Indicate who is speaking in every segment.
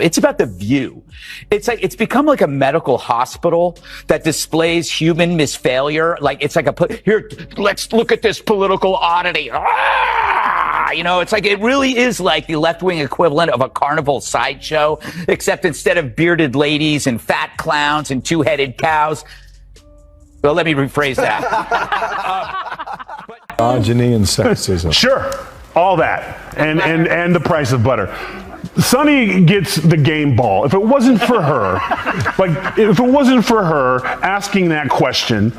Speaker 1: It's about the view. It's like it's become like a medical hospital that displays human misfailure. Like it's like here, let's look at this political oddity. It's like it really is like the left-wing equivalent of a carnival sideshow, except instead of bearded ladies and fat clowns and two-headed cows. Well, let me rephrase that.
Speaker 2: Misogyny and sexism.
Speaker 3: Sure, all that, and the price of butter. Sunny gets the game ball. If it wasn't for her, asking that question,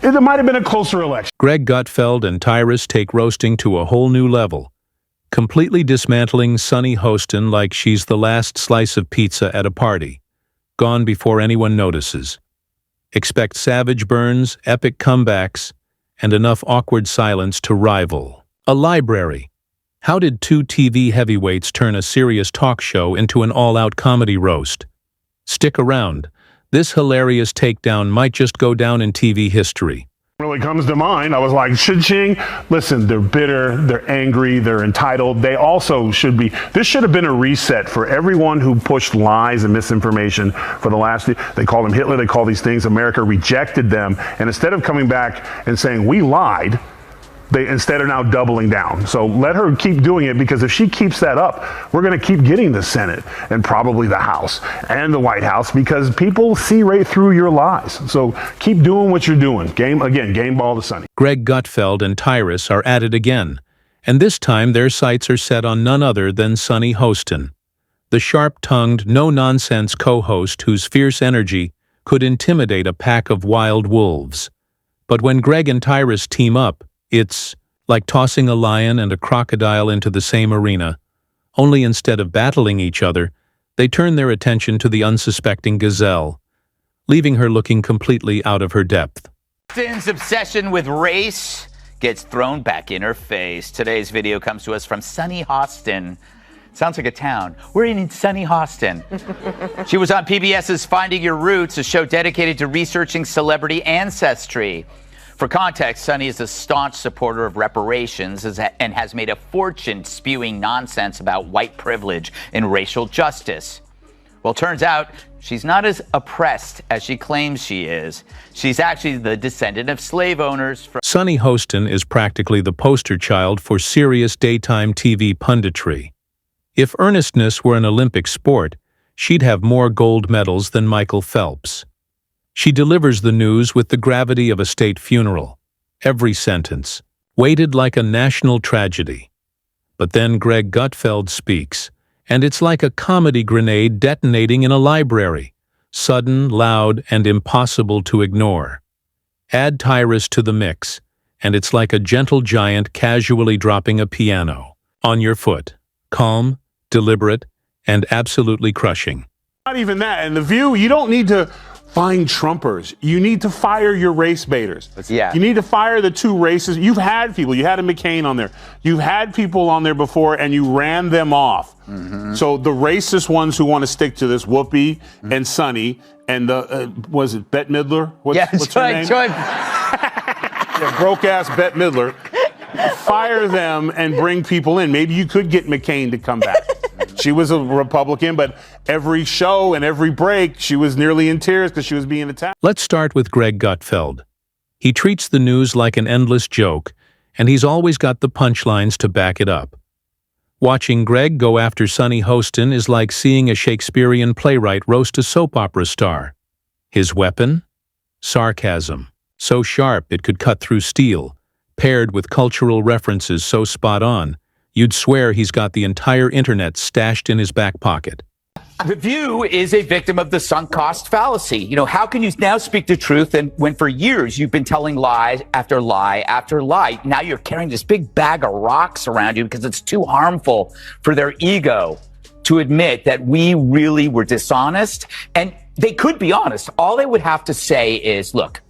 Speaker 3: it might have been a closer election.
Speaker 4: Greg Gutfeld and Tyrus take roasting to a whole new level, completely dismantling Sunny Hostin like she's the last slice of pizza at a party, gone before anyone notices. Expect savage burns, epic comebacks, and enough awkward silence to rival a library. How did two TV heavyweights turn a serious talk show into an all-out comedy roast? Stick around. This hilarious takedown might just go down in TV history.
Speaker 3: Really comes to mind. I was like, Ching, listen, they're bitter, they're angry, they're entitled. They also should be. This should have been a reset for everyone who pushed lies and misinformation for the last. They call them Hitler, they call these things. America rejected them. And instead of coming back and saying, we lied, they instead are now doubling down. So let her keep doing it, because if she keeps that up, we're going to keep getting the Senate and probably the House and the White House, because people see right through your lies. So keep doing what you're doing. Game ball to Sunny.
Speaker 4: Greg Gutfeld and Tyrus are at it again, and this time their sights are set on none other than Sunny Hostin, the sharp-tongued, no-nonsense co-host whose fierce energy could intimidate a pack of wild wolves. But when Greg and Tyrus team up, it's like tossing a lion and a crocodile into the same arena, only instead of battling each other, they turn their attention to the unsuspecting gazelle, leaving her looking completely out of her depth.
Speaker 1: Hostin's obsession with race gets thrown back in her face. Today's video comes to us from Sunny Hostin. Sounds like a town. We're in Sunny Hostin. She was on PBS's Finding Your Roots, a show dedicated to researching celebrity ancestry. For context, Sunny is a staunch supporter of reparations and has made a fortune spewing nonsense about white privilege and racial justice. Well, turns out she's not as oppressed as she claims she is. She's actually the descendant of slave owners.
Speaker 4: Sunny Hostin is practically the poster child for serious daytime TV punditry. If earnestness were an Olympic sport, she'd have more gold medals than Michael Phelps. She delivers the news with the gravity of a state funeral. Every sentence, weighted like a national tragedy. But then Greg Gutfeld speaks, and it's like a comedy grenade detonating in a library, sudden, loud, and impossible to ignore. Add Tyrus to the mix, and it's like a gentle giant casually dropping a piano on your foot. Calm, deliberate, and absolutely crushing.
Speaker 3: Not even that. And The View, you don't need to find Trumpers. You need to fire your race baiters.
Speaker 1: Yeah.
Speaker 3: You need to fire the two races. You've had people. You had a McCain on there. You've had people on there before, and you ran them off. Mm-hmm. So the racist ones who want to stick to this, Whoopi and Sunny, and the, was it Bette Midler? What's her name? Yeah, broke-ass Bette Midler. Fire them and bring people in. Maybe you could get McCain to come back. She was a Republican, but every show and every break, she was nearly in tears because she was being attacked.
Speaker 4: Let's start with Greg Gutfeld. He treats the news like an endless joke, and he's always got the punchlines to back it up. Watching Greg go after Sunny Hostin is like seeing a Shakespearean playwright roast a soap opera star. His weapon? Sarcasm. So sharp it could cut through steel, paired with cultural references so spot on, you'd swear he's got the entire internet stashed in his back pocket.
Speaker 1: The View is a victim of the sunk cost fallacy. How can you now speak the truth when for years you've been telling lie after lie after lie? Now you're carrying this big bag of rocks around you because it's too harmful for their ego to admit that we really were dishonest. And they could be honest. All they would have to say is, look,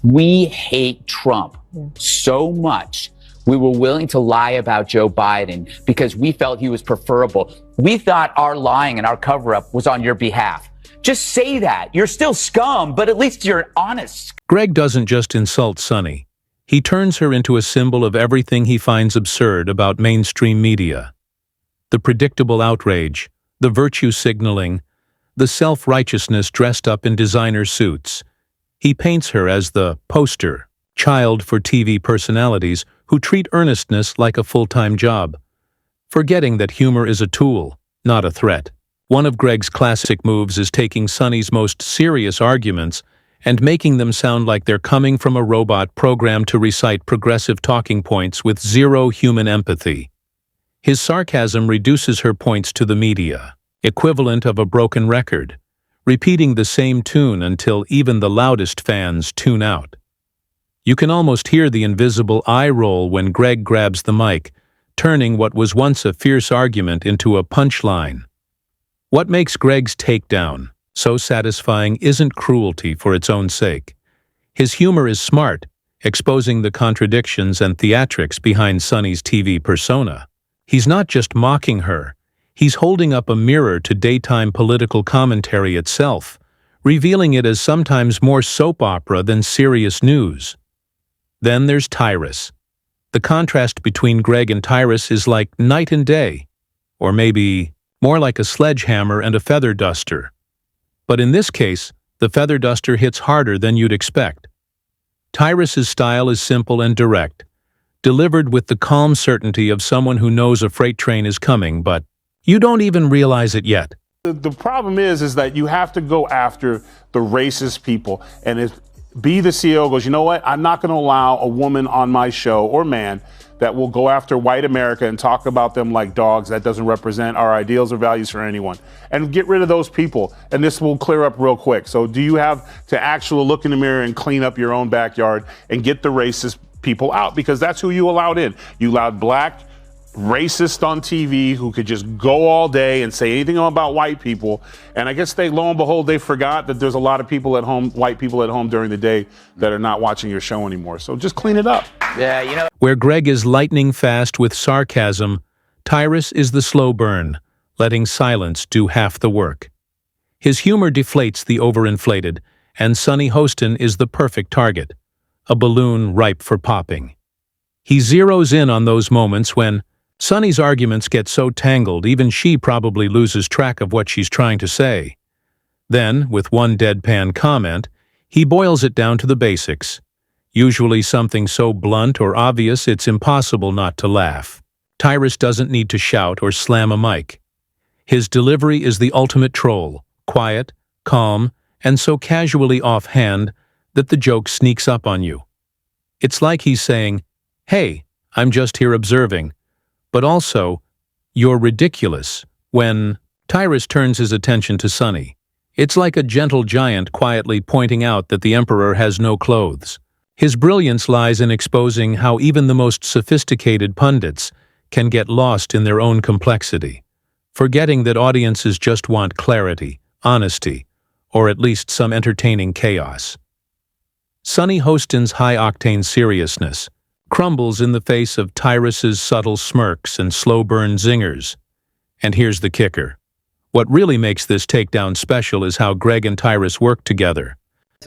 Speaker 1: we hate Trump so much. We were willing to lie about Joe Biden because we felt he was preferable. We thought our lying and our cover-up was on your behalf. Just say that. You're still scum, but at least you're honest.
Speaker 4: Greg doesn't just insult Sunny. He turns her into a symbol of everything he finds absurd about mainstream media. The predictable outrage, the virtue signaling, the self-righteousness dressed up in designer suits. He paints her as the poster child for TV personalities who treat earnestness like a full-time job, forgetting that humor is a tool, not a threat. One of Greg's classic moves is taking Sunny's most serious arguments and making them sound like they're coming from a robot programmed to recite progressive talking points with zero human empathy. His sarcasm reduces her points to the media, equivalent of a broken record, repeating the same tune until even the loudest fans tune out. You can almost hear the invisible eye roll when Greg grabs the mic, turning what was once a fierce argument into a punchline. What makes Greg's takedown so satisfying isn't cruelty for its own sake. His humor is smart, exposing the contradictions and theatrics behind Sunny's TV persona. He's not just mocking her, he's holding up a mirror to daytime political commentary itself, revealing it as sometimes more soap opera than serious news. Then there's Tyrus. The contrast between Greg and Tyrus is like night and day, or maybe more like a sledgehammer and a feather duster. But in this case, the feather duster hits harder than you'd expect. Tyrus's style is simple and direct, delivered with the calm certainty of someone who knows a freight train is coming, but you don't even realize it yet.
Speaker 3: The problem is that you have to go after the racist people. And if the CEO goes, you know what, I'm not going to allow a woman on my show or man that will go after white America and talk about them like dogs. That doesn't represent our ideals or values for anyone. And get rid of those people. And this will clear up real quick. So do you have to actually look in the mirror and clean up your own backyard and get the racist people out? Because that's who you allowed in. You allowed black racist on TV who could just go all day and say anything about white people. And I guess lo and behold, they forgot that there's a lot of people at home, white people at home during the day that are not watching your show anymore. So just clean it up.
Speaker 1: Yeah, you know.
Speaker 4: Where Greg is lightning fast with sarcasm, Tyrus is the slow burn, letting silence do half the work. His humor deflates the overinflated, and Sunny Hostin is the perfect target, a balloon ripe for popping. He zeroes in on those moments when Sunny's arguments get so tangled even she probably loses track of what she's trying to say. Then, with one deadpan comment, he boils it down to the basics, usually something so blunt or obvious it's impossible not to laugh. Tyrus doesn't need to shout or slam a mic. His delivery is the ultimate troll, quiet, calm, and so casually offhand that the joke sneaks up on you. It's like he's saying, "Hey, I'm just here observing," but also, "You're ridiculous," when Tyrus turns his attention to Sunny. It's like a gentle giant quietly pointing out that the emperor has no clothes. His brilliance lies in exposing how even the most sophisticated pundits can get lost in their own complexity, forgetting that audiences just want clarity, honesty, or at least some entertaining chaos. Sunny Hostin's high-octane seriousness crumbles in the face of Tyrus's subtle smirks and slow-burn zingers. And here's the kicker. What really makes this takedown special is how Greg and Tyrus work together.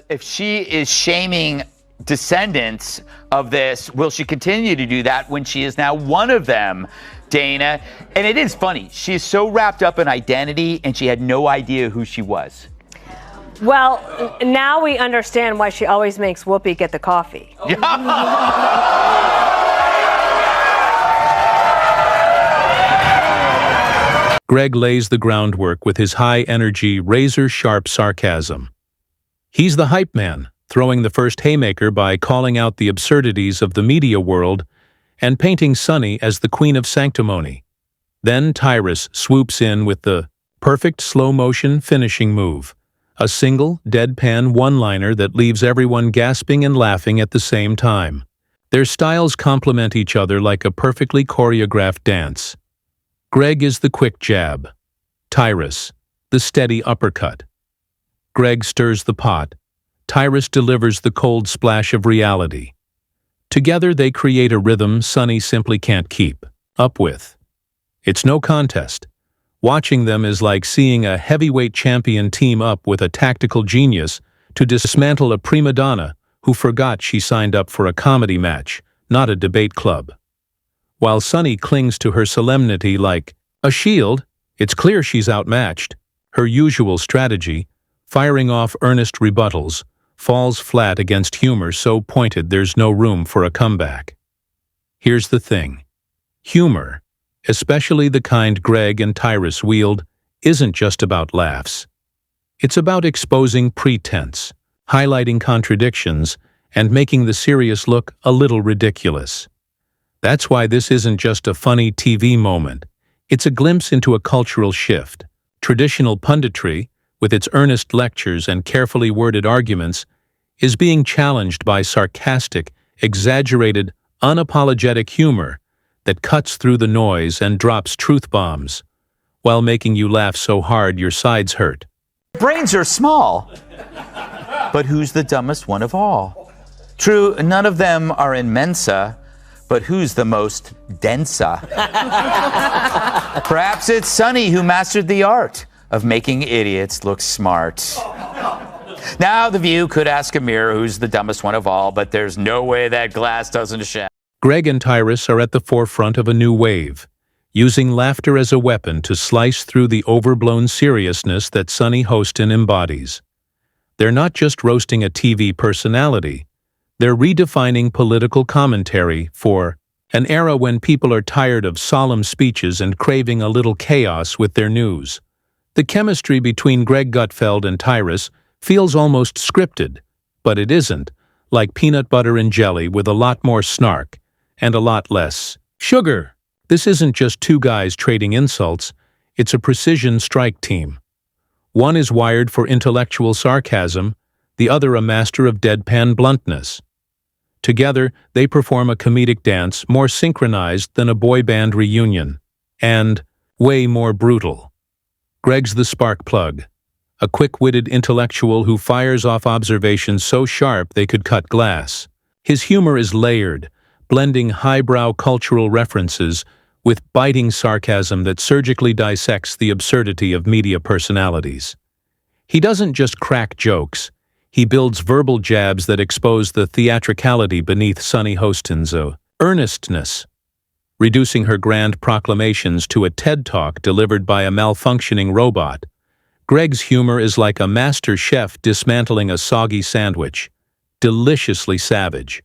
Speaker 1: If she is shaming descendants of this, will she continue to do that when she is now one of them, Dana? And it is funny. She is so wrapped up in identity, and she had no idea who she was.
Speaker 2: Well, now we understand why she always makes Whoopi get the coffee.
Speaker 4: Greg lays the groundwork with his high-energy, razor-sharp sarcasm. He's the hype man, throwing the first haymaker by calling out the absurdities of the media world and painting Sunny as the queen of sanctimony. Then Tyrus swoops in with the perfect slow-motion finishing move, a single, deadpan one-liner that leaves everyone gasping and laughing at the same time. Their styles complement each other like a perfectly choreographed dance. Greg is the quick jab. Tyrus, the steady uppercut. Greg stirs the pot. Tyrus delivers the cold splash of reality. Together they create a rhythm Sunny simply can't keep up with. It's no contest. Watching them is like seeing a heavyweight champion team up with a tactical genius to dismantle a prima donna who forgot she signed up for a comedy match, not a debate club. While Sunny clings to her solemnity like a shield, It's clear she's outmatched. Her usual strategy, firing off earnest rebuttals, falls flat against humor so pointed there's no room for a comeback. Here's the thing. Humor, especially the kind Greg and Tyrus wield, isn't just about laughs. It's about exposing pretense, highlighting contradictions, and making the serious look a little ridiculous. That's why this isn't just a funny TV moment. It's a glimpse into a cultural shift. Traditional punditry, with its earnest lectures and carefully worded arguments, is being challenged by sarcastic, exaggerated, unapologetic humor that cuts through the noise and drops truth bombs, while making you laugh so hard your sides hurt.
Speaker 1: Brains are small. But who's the dumbest one of all? True, none of them are in Mensa, but who's the most densa? Perhaps it's Sunny who mastered the art of making idiots look smart. Now, The View could ask a mirror who's the dumbest one of all, but there's no way that glass doesn't shatter.
Speaker 4: Greg and Tyrus are at the forefront of a new wave, using laughter as a weapon to slice through the overblown seriousness that Sunny Hostin embodies. They're not just roasting a TV personality, they're redefining political commentary for an era when people are tired of solemn speeches and craving a little chaos with their news. The chemistry between Greg Gutfeld and Tyrus feels almost scripted, but it isn't, like peanut butter and jelly with a lot more snark and a lot less sugar. This isn't just two guys trading insults, it's a precision strike team. One is wired for intellectual sarcasm, the other a master of deadpan bluntness. Together, they perform a comedic dance more synchronized than a boy band reunion, and way more brutal. Greg's the spark plug, a quick-witted intellectual who fires off observations so sharp they could cut glass. His humor is layered, blending highbrow cultural references with biting sarcasm that surgically dissects the absurdity of media personalities. He doesn't just crack jokes, he builds verbal jabs that expose the theatricality beneath Sunny Hostin's earnestness, reducing her grand proclamations to a TED Talk delivered by a malfunctioning robot. Greg's humor is like a master chef dismantling a soggy sandwich, deliciously savage.